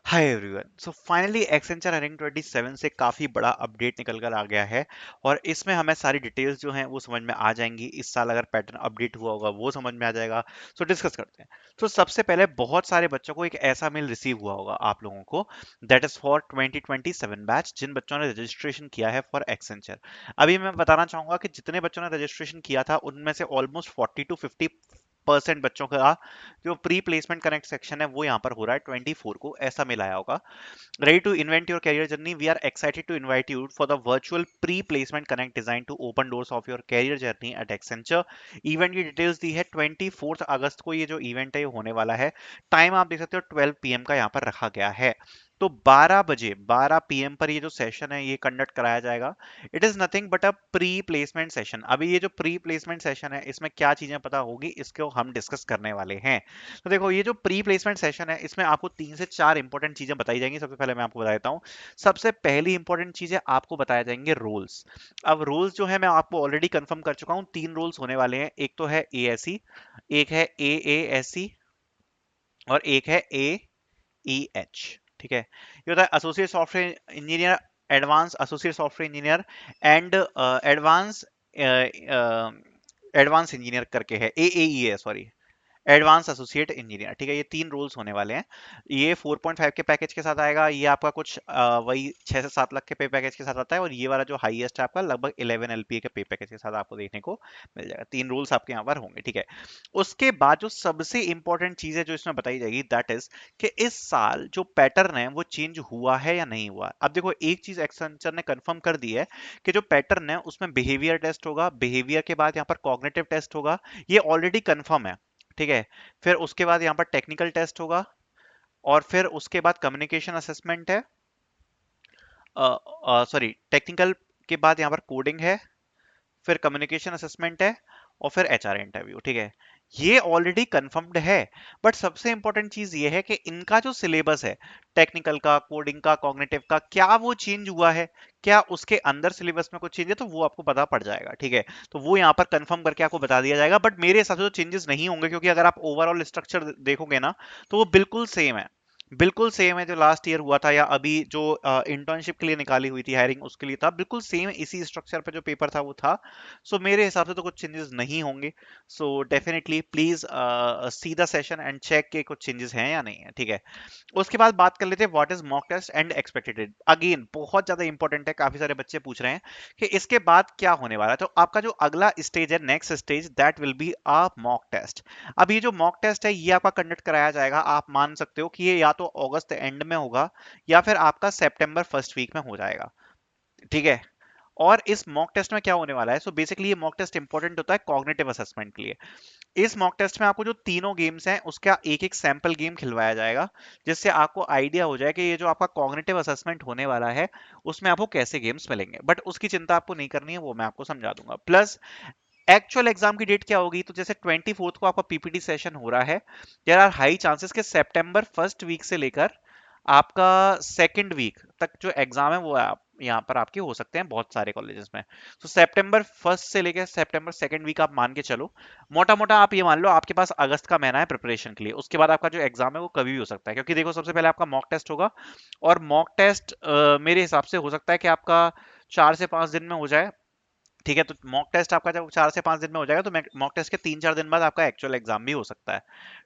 Hi everyone, so finally Accenture hurrying 27 से काफ़ी बड़ा अपडेट निकल कर आ गया है। और इसमें हमें सारी डिटेल्स जो हैं वो समझ में आ जाएंगी। इस साल अगर पैटर्न अपडेट हुआ होगा वो समझ में आ जाएगा। सो डिस्कस करते हैं। तो सबसे पहले बहुत सारे बच्चों को एक ऐसा मेल रिसीव हुआ होगा आप लोगों को, दैट इज फॉर 2027 बैच, जिन बच्चों ने रजिस्ट्रेशन किया है फॉर एक्सेंचर। अभी मैं बताना चाहूंगा कि जितने बच्चों ने रजिस्ट्रेशन किया था उनमें से ऑलमोस्ट 40 to 50% बच्चों का जो प्री प्लेसमेंट कनेक्ट सेक्शन है वो यहाँ पर हो रहा है 24 को, ऐसा मिल आया होगा। Ready to invent your career journey? We are excited to invite you for the virtual pre-placement connect designed to open doors of your career journey at Accenture. Event की डिटेल्स दी है 24 अगस्त को। ये जो इवेंट है ये होने वाला है। टाइम आप देख सकते हो 12 पीएम का यहाँ पर रखा गया है। तो 12 बजे 12 पीएम पर ये जो सेशन है ये कंडक्ट कराया जाएगा। It is nothing but a pre placement session. अभी ये जो प्री प्लेसमेंट सेशन है इसमें क्या चीजें पता होगी इसको हम डिस्कस करने वाले हैं। तो देखो ये जो प्री प्लेसमेंट सेशन है इसमें आपको 3 से 4 इंपॉर्टेंट चीजें बताई जाएंगी। सबसे पहले मैं आपको बता देता हूँ। सबसे पहली इंपॉर्टेंट चीजें आपको बताए जाएंगे रोल्स। अब रोल्स जो है मैं आपको ऑलरेडी कंफर्म कर चुका हूँ। 3 रोल्स होने वाले हैं। एक तो है एएससी, एक है एएएससी और एक है एईएच। ठीक है, ये होता है associate software engineer, advance associate software engineer and advance advance engineer करके है, एएई है सॉरी, एडवांस एसोसिएट इंजीनियर। ठीक है, ये 3 रोल्स होने वाले हैं। ये 4.5 के पैकेज के साथ आएगा। ये आपका कुछ वही 6 से 7 लाख के पे पैकेज के साथ आता है। और ये वाला जो हाईएस्ट है आपका लगभग 11 एलपीए के पे पैकेज के साथ आपको देखने को मिल जाएगा। 3 रोल्स आपके यहाँ पर होंगे। ठीक है, उसके बाद जो सबसे इंपॉर्टेंट चीज है जो इसमें बताई जाएगी दैट इज कि इस साल जो पैटर्न है वो चेंज हुआ है या नहीं हुआ। अब देखो एक चीज एक्सेंचर ने कंफर्म कर दी है कि जो पैटर्न है उसमें बिहेवियर टेस्ट होगा, बिहेवियर के बाद यहाँ पर कॉग्निटिव टेस्ट होगा। ये ऑलरेडी कंफर्म है। ठीक है, फिर उसके बाद यहाँ पर टेक्निकल टेस्ट होगा और फिर उसके बाद कम्युनिकेशन असेसमेंट है। सॉरी, टेक्निकल के बाद यहाँ पर कोडिंग है, फिर कम्युनिकेशन असेसमेंट है और फिर एचआर इंटरव्यू। ठीक है, ये ऑलरेडी कंफर्म्ड है। बट सबसे इंपॉर्टेंट चीज ये है कि इनका जो सिलेबस है टेक्निकल का, कोडिंग का, कॉग्निटिव का, क्या वो चेंज हुआ है, क्या उसके अंदर सिलेबस में कुछ चेंज है, तो वो आपको पता पड़ जाएगा। ठीक है, तो वो यहाँ पर कंफर्म करके आपको बता दिया जाएगा। बट मेरे हिसाब से तो चेंजेस नहीं होंगे, क्योंकि अगर आप ओवरऑल स्ट्रक्चर देखोगे ना तो वो बिल्कुल सेम है। बिल्कुल सेम है जो लास्ट ईयर हुआ था या अभी जो इंटर्नशिप के लिए निकाली हुई थी हायरिंग उसके लिए था, बिल्कुल सेम इसी स्ट्रक्चर पे जो पेपर था वो था। सो मेरे हिसाब से तो कुछ चेंजेस नहीं होंगे। So definitely please see the session and check के कुछ चेंजेस हैं या नहीं है। ठीक है, उसके बाद बात कर लेते हैं what is mock test and expected. Again बहुत ज्यादा इंपॉर्टेंट है, काफी सारे बच्चे पूछ रहे हैं कि इसके बाद क्या होने वाला है। तो आपका जो अगला स्टेज है, next stage, that will be a mock test. अब ये जो मॉक टेस्ट है ये आपका कंडक्ट कराया जाएगा। आप मान सकते हो कि ये या तो अगस्त एंड में होगा या फिर आपका सितंबर फर्स्ट वीक में हो जाएगा। ठीक है, और इस मॉक टेस्ट में क्या होने वाला है, सो बेसिकली ये मॉक टेस्ट इंपॉर्टेंट होता है कॉग्निटिव असेसमेंट के लिए। इस मॉक टेस्ट में आपको जो तीनों गेम्स हैं उसका एक एक सैंपल गेम खिलवाया जाएगा, जिससे आपको आइडिया हो जाए कि ये जो आपका कॉग्निटिव असेसमेंट होने वाला है उसमें आपको कैसे गेम्स मिलेंगे। बट उसकी चिंता आपको नहीं करनी है, वो मैं आपको समझा दूंगा। प्लस एक्चुअल एग्जाम की डेट क्या होगी, तो जैसे 24 को आपका पीपीटी सेशन हो रहा है, देयर आर हाई चांसेस के सितंबर फर्स्ट वीक से लेकर आपका सेकंड वीक तक जो एग्जाम है वो आप यहाँ पर आपके हो सकते हैं बहुत सारे कॉलेजेस में। तो सितंबर फर्स्ट से लेकर सितंबर सेकंड वीक आप मान के चलो। मोटा मोटा आप ये मान लो आपके पास अगस्त का महीना है प्रिपरेशन के लिए। उसके बाद आपका जो एग्जाम है वो कभी भी हो सकता है, क्योंकि देखो सबसे पहले आपका मॉक टेस्ट होगा। और मॉक टेस्ट मेरे हिसाब से हो सकता है कि आपका 4 से 5 दिन में हो जाए। ठीक है, तो मॉक टेस्ट आपका जब 4 से 5 दिन में हो जाएगा तो मॉक टेस्ट के 3-4 दिन बाद आपका एक्चुअल एग्जाम भी हो सकता है।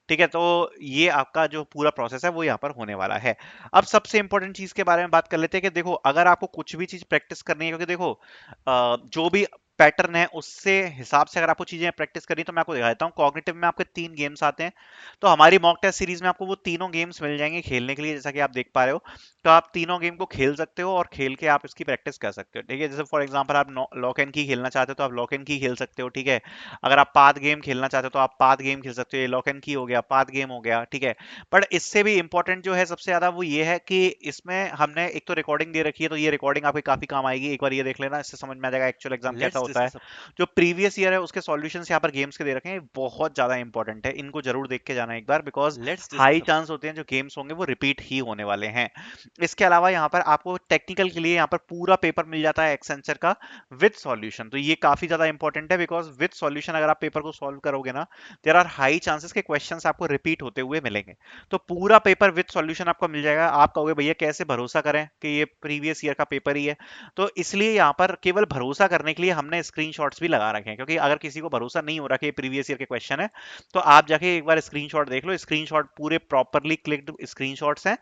ठीक है, तो ये आपका जो पूरा प्रोसेस है वो यहाँ पर होने वाला है। अब सबसे इंपॉर्टेंट चीज के बारे में बात कर लेते हैं कि देखो अगर आपको कुछ भी चीज प्रैक्टिस करनी है, क्योंकि देखो जो भी पैटर्न है उससे हिसाब से अगर आपको चीजें प्रैक्टिस करनी है तो मैं आपको दिखा देता हूँ। कॉग्निटिव में आपके 3 गेम्स आते हैं। तो हमारी मॉक टेस्ट सीरीज में आपको वो तीनों गेम्स मिल जाएंगे खेलने के लिए, जैसा कि आप देख पा रहे हो। तो आप तीनों गेम को खेल सकते हो और खेल के आप इसकी प्रैक्टिस कर सकते हो। ठीक है, जैसे फॉर एग्जांपल आप लॉक एंड की खेलना चाहते हो तो आप लॉक एंड की खेल सकते हो। ठीक है, अगर आप पाथ गेम खेलना चाहते हो तो आप पाथ गेम खेल सकते हो। ये लॉक एंड की हो गया, पाथ गेम हो गया। ठीक है, पर इससे भी इंपॉर्टेंट जो है सबसे ज्यादा वो ये है कि इसमें हमने एक तो रिकॉर्डिंग दे रखी है, तो ये रिकॉर्डिंग आपके काफी काम आएगी। एक बार ये देख लेना, इससे समझ में आ जाएगा एक्चुअल एग्जाम कैसा Let's होता है। जो प्रीवियस ईयर है उसके सॉल्यूशंस यहाँ पर गेम्स के दे रखे हैं, बहुत ज्यादा इंपॉर्टेंट है, इनको जरूर देख के जाना एक बार, बिकॉज हाई चांस होते हैं जो गेम्स होंगे वो रिपीट ही होने वाले हैं। इसके अलावा यहाँ पर आपको टेक्निकल के लिए यहाँ पर पूरा पेपर मिल जाता है एक्सेंचर का विद सॉल्यूशन, तो ये काफी ज्यादा इंपॉर्टेंट है, बिकॉज विद सॉल्यूशन अगर आप पेपर को सॉल्व करोगे ना, देयर आर हाई चांसेस के क्वेश्चंस आपको रिपीट होते हुए मिलेंगे। तो पूरा पेपर विद सॉल्यूशन आपको मिल जाएगा। आप कहोगे भैया कैसे भरोसा करें कि ये प्रीवियस ईयर का पेपर ही है, तो इसलिए यहाँ पर केवल भरोसा करने के लिए हमने स्क्रीनशॉट्स भी लगा रखे हैं, क्योंकि अगर किसी को भरोसा नहीं हो रहा कि ये प्रीवियस ईयर के क्वेश्चन है, तो आप जाके एक बार स्क्रीनशॉट देख लो। स्क्रीनशॉट पूरे प्रॉपरली क्लिक्ड स्क्रीनशॉट्स हैं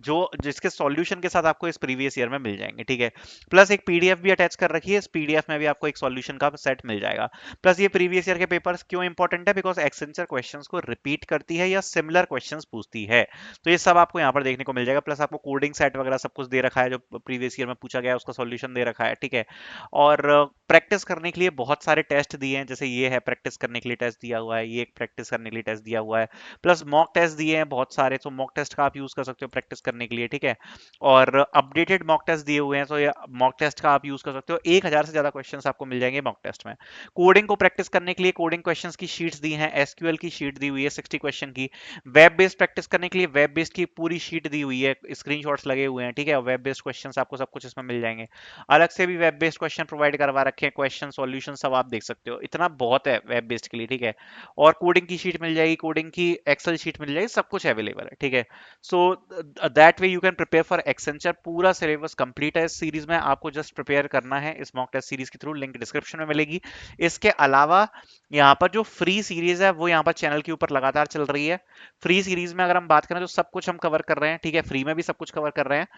जो जिसके सॉल्यूशन के साथ आपको इस प्रीवियस ईयर में मिल जाएंगे, ठीक है। प्लस एक पीडीएफ भी अटैच कर रखी है, इस पीडीएफ में भी आपको एक सॉल्यूशन का सेट मिल जाएगा। प्लस ये प्रीवियस ईयर के पेपर्स क्यों इंपॉर्टेंट है, बिकॉज एक्सेंचर क्वेश्चंस को रिपीट करती है या सिमिलर क्वेश्चंस पूछती है, तो ये सब आपको यहाँ पर देखने को मिल जाएगा। प्लस आपको कोडिंग सेट वगैरह सब कुछ दे रखा है, जो प्रीवियस ईयर में पूछा गया है उसका सॉल्यूशन दे रखा है, ठीक है। और प्रैक्टिस करने के लिए बहुत सारे टेस्ट दिए हैं, जैसे ये है प्रैक्टिस करने के लिए टेस्ट दिया हुआ है, ये एक प्रैक्टिस करने के लिए टेस्ट दिया हुआ है। प्लस मॉक टेस्ट दिए हैं बहुत सारे, तो मॉक टेस्ट का आप यूज कर सकते हो प्रैक्टिस करने के लिए, ठीक है। और अपडेटेड मॉक टेस्ट दिए हुए हैं, तो ये मॉक टेस्ट का आप यूज कर सकते हो। 1000 से ज्यादा क्वेश्चंस आपको मिल जाएंगे मॉक टेस्ट में। कोडिंग को प्रैक्टिस करने के लिए कोडिंग क्वेश्चंस की शीट्स दी हैं, एसक्यूएल की शीट दी हुई है 60 क्वेश्चन की। वेब बेस्ड प्रैक्टिस करने के लिए वेब बेस्ड की पूरी शीट दी हुई है, स्क्रीनशॉट्स लगे हुए हैं, ठीक है। वेब बेस्ड क्वेश्चंस आपको सब कुछ इसमें मिल जाएंगे। अलग से भी वेब बेस्ड क्वेश्चन प्रोवाइड करवा रखे हैं, क्वेश्चन सॉल्यूशन सब आप देख सकते हो, इतना बहुत है वेब बेस्ड के लिए, ठीक है। और कोडिंग की शीट मिल जाएगी, कोडिंग की एक्सेल शीट मिल जाएगी, सब कुछ अवेलेबल है, ठीक है। So that way you can prepare for Accenture. पूरा सिलेबस कंप्लीट है इस सीरीज में, आपको जस्ट प्रिपेयर करना है इस मॉक टेस्ट सीरीज के थ्रू, लिंक डिस्क्रिप्शन में मिलेगी। इसके अलावा यहाँ पर जो फ्री सीरीज है वो यहाँ पर चैनल के ऊपर लगातार चल रही है। फ्री सीरीज में अगर हम बात करें तो सब कुछ हम कवर कर रहे हैं, ठीक है, फ्री में भी सब कुछ कवर कर रहे हैं।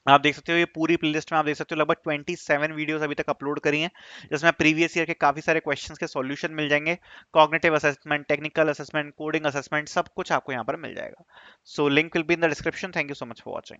आप देख सकते हो ये पूरी प्लेलिस्ट में आप देख सकते हो लगभग 27 वीडियोस अभी तक अपलोड करी हैं, जिसमें प्रीवियस ईयर के काफी सारे क्वेश्चंस के सॉल्यूशन मिल जाएंगे। Cognitive assessment, technical assessment, coding assessment, सब कुछ आपको यहाँ पर मिल जाएगा। So link will be in the description. Thank you so much for watching.